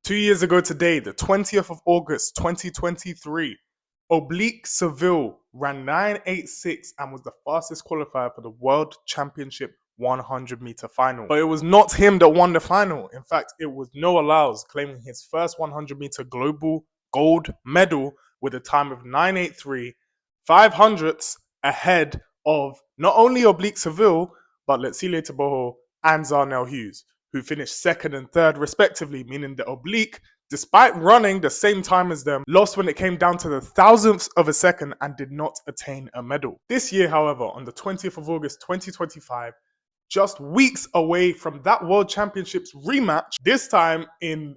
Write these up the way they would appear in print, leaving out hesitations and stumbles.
2 years ago today, the 20th of August, 2023, Oblique Seville ran 9.86 and was the fastest qualifier for the World Championship 100-meter final. But it was not him that won the final. In fact, it was Noah Lyles claiming his first 100-meter global gold medal with a time of 9.83, 500ths ahead of not only Oblique Seville, but Silesia and Zarnell Hughes, who finished second and third respectively, meaning that Oblique, despite running the same time as them, lost when it came down to the thousandths of a second and did not attain a medal. This year, however, on the 20th of August 2025, just weeks away from that World Championships rematch, this time in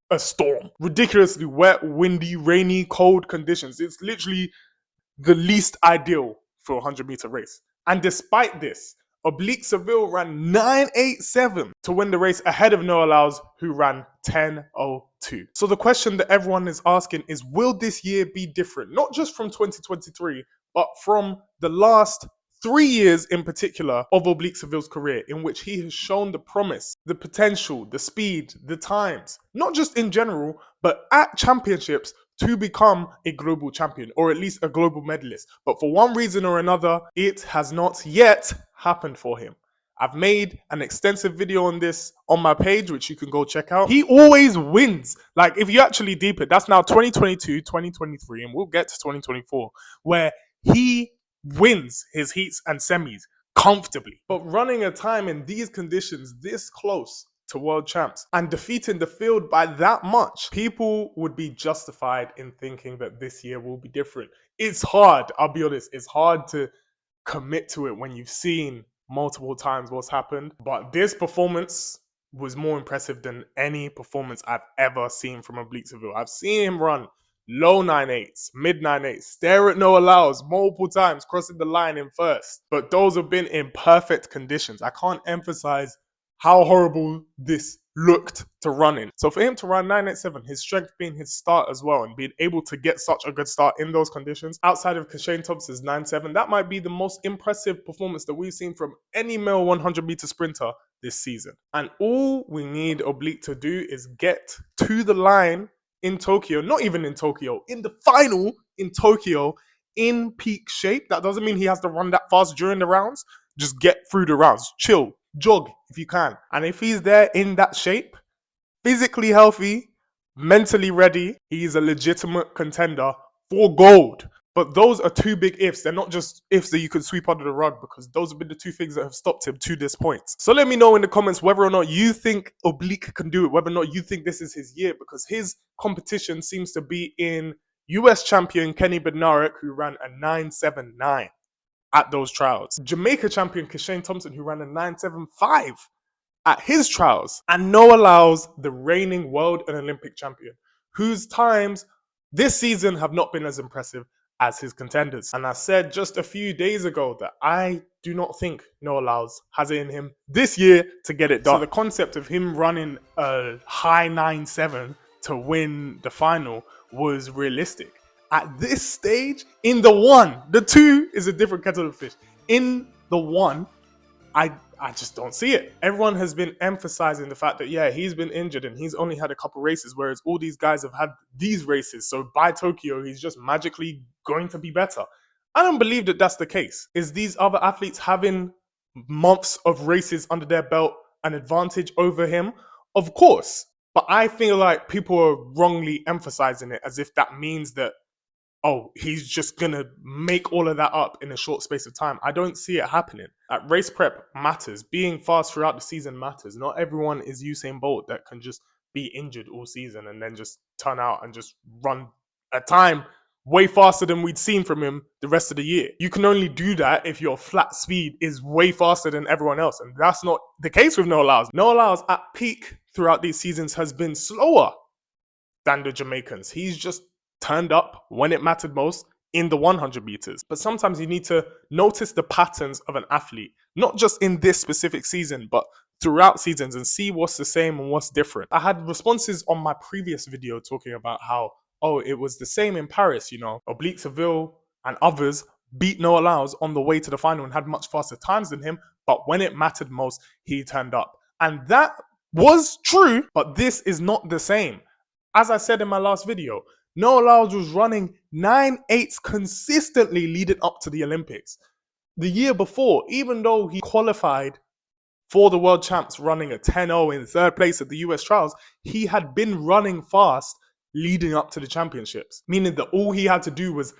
a storm. Ridiculously wet, windy, rainy, cold conditions. It's literally the least ideal for a 100-meter race. And despite this, Oblique Seville ran 9.87 to win the race ahead of Noah Lyles, who ran 10.02. So the question that everyone is asking is, will this year be different? Not just from 2023, but from the last 3 years in particular of Oblique Seville's career, in which he has shown the promise, the potential, the speed, the times, not just in general, but at championships, to become a global champion, or at least a global medalist. But for one reason or another, it has not yet happened for him. I've made an extensive video on this on my page, which you can go check out. He always wins. Like, if you actually deep it, that's now 2022, 2023, and we'll get to 2024, where he wins his heats and semis comfortably. But running a time in these conditions this close to world champs and defeating the field by that much, people would be justified in thinking that this year will be different. It's hard, I'll be honest, it's hard to commit to it when you've seen multiple times what's happened. But this performance was more impressive than any performance I've ever seen from Oblique Seville. I've seen him run low 9.8s, mid 9.8s, stare at Noah Lyles multiple times, crossing the line in first. But those have been in perfect conditions. I can't emphasize how horrible this looked to run in. So for him to run 9.87, his strength being his start as well, and being able to get such a good start in those conditions, outside of Kishane Thompson's 9.7, that might be the most impressive performance that we've seen from any male 100-meter sprinter this season. And all we need Oblique to do is get to the line in Tokyo, not even in Tokyo, in the final in Tokyo, in peak shape. That doesn't mean he has to run that fast during the rounds. Just get through the rounds, chill, jog if you can. And if he's there in that shape, physically healthy, mentally ready, he's a legitimate contender for gold. But those are two big ifs. They're not just ifs that you can sweep under the rug, because those have been the two things that have stopped him to this point. So let me know in the comments whether or not you think Oblique can do it, whether or not you think this is his year, because his competition seems to be in US champion Kenny Bednarek, who ran a 9.79 at those trials. Jamaica champion Kishane Thompson, who ran a 9.75 at his trials. And Noah Lyles, the reigning world and Olympic champion, whose times this season have not been as impressive as his contenders. And I said just a few days ago that I do not think Noah Lyles has it in him this year to get it done. So the concept of him running a high 9.7 to win the final was realistic. At this stage, in the one, the two is a different kettle of fish. In the one, I just don't see it. Everyone has been emphasizing the fact that, yeah, he's been injured and he's only had a couple races, whereas all these guys have had these races. So by Tokyo, he's just magically going to be better. I don't believe that that's the case. Is these other athletes having months of races under their belt an advantage over him? Of course. But I feel like people are wrongly emphasizing it as if that means that, oh, he's just going to make all of that up in a short space of time. I don't see it happening. Race prep matters. Being fast throughout the season matters. Not everyone is Usain Bolt that can just be injured all season and then just turn out and just run a time way faster than we'd seen from him the rest of the year. You can only do that if your flat speed is way faster than everyone else. And that's not the case with Noah Lyles. Noah Lyles at peak throughout these seasons has been slower than the Jamaicans. He's just turned up when it mattered most in the 100 meters. But sometimes you need to notice the patterns of an athlete, not just in this specific season, but throughout seasons, and see what's the same and what's different. I had responses on my previous video talking about how, oh, it was the same in Paris, you know, Oblique Seville and others beat Noah Lyles on the way to the final and had much faster times than him, but when it mattered most, he turned up. And that was true, but this is not the same. As I said in my last video, Noah Lyles was running 9.8s consistently leading up to the Olympics. The year before, even though he qualified for the World Champs running a 10.0 in third place at the US Trials, he had been running fast leading up to the championships, meaning that all he had to do was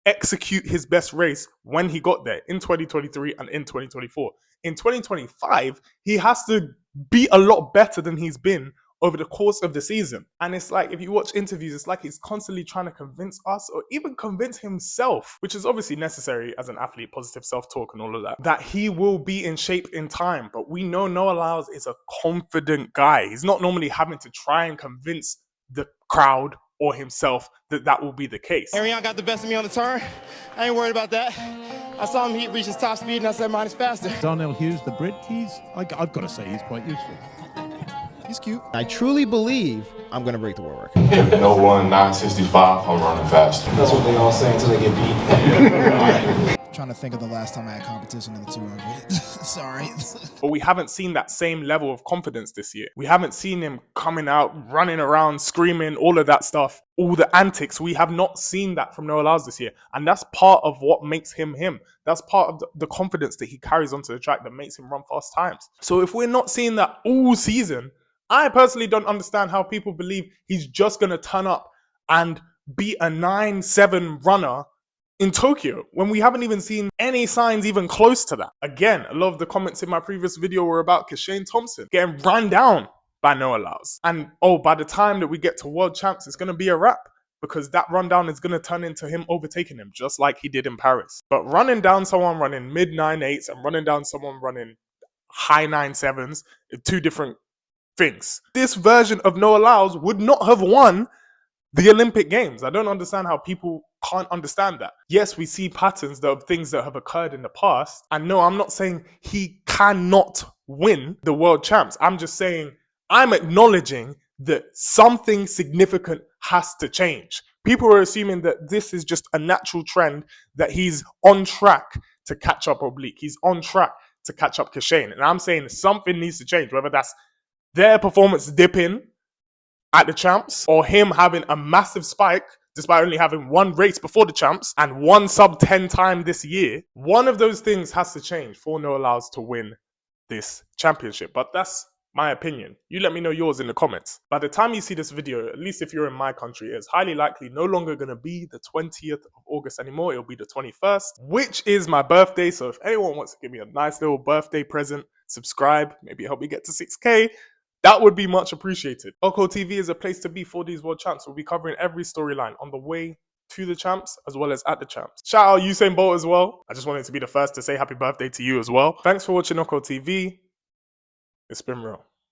execute his best race when he got there in 2023 and in 2024. In 2025, he has to be a lot better than he's been over the course of the season. And it's like, if you watch interviews, it's like he's constantly trying to convince us or even convince himself, which is obviously necessary as an athlete, positive self-talk and all of that, that he will be in shape in time. But we know Noah Lyles is a confident guy. He's not normally having to try and convince the crowd or himself that that will be the case. Ariane got the best of me on the turn. I ain't worried about that. I saw him reach his top speed and I said mine is faster. Darnell Hughes, the Brit, I've got to say he's quite useful. He's cute. I truly believe I'm going to break the world record. If no one 965, I'm running faster. That's what they all say until they get beat. Trying to think of the last time I had competition in the 200. Sorry. But we haven't seen that same level of confidence this year. We haven't seen him coming out, running around, screaming, all of that stuff, all the antics. We have not seen that from Noah Lyles this year. And that's part of what makes him him. That's part of the confidence that he carries onto the track that makes him run fast times. So if we're not seeing that all season, I personally don't understand how people believe he's just going to turn up and be a 9.7 runner in Tokyo when we haven't even seen any signs even close to that. Again, a lot of the comments in my previous video were about Kishane Thompson getting run down by Noah Lyles. And by the time that we get to World Champs, it's going to be a wrap because that rundown is going to turn into him overtaking him just like he did in Paris. But running down someone running mid 9.8s and running down someone running high 9.7s are two different things. This version of Noah Lyles would not have won the Olympic Games. I don't understand how people can't understand that. Yes, we see patterns of things that have occurred in the past. And no, I'm not saying he cannot win the World Champs. I'm just saying I'm acknowledging that something significant has to change. People are assuming that this is just a natural trend, that he's on track to catch up Oblique. He's on track to catch up Kishane. And I'm saying something needs to change, whether that's their performance dipping at the champs or him having a massive spike despite only having one race before the champs and one sub 10 time this year. One of those things has to change for Noah Lyles to win this championship. But that's my opinion. You let me know yours in the comments. By the time you see this video, at least if you're in my country, it's highly likely no longer going to be the 20th of August anymore. It'll be the 21st, which is my birthday. So if anyone wants to give me a nice little birthday present, subscribe, maybe help me get to 6K. That would be much appreciated. OKO TV is a place to be for these World Champs. We'll be covering every storyline on the way to the champs as well as at the champs. Shout out Usain Bolt as well. I just wanted to be the first to say happy birthday to you as well. Thanks for watching OKO TV. It's been real.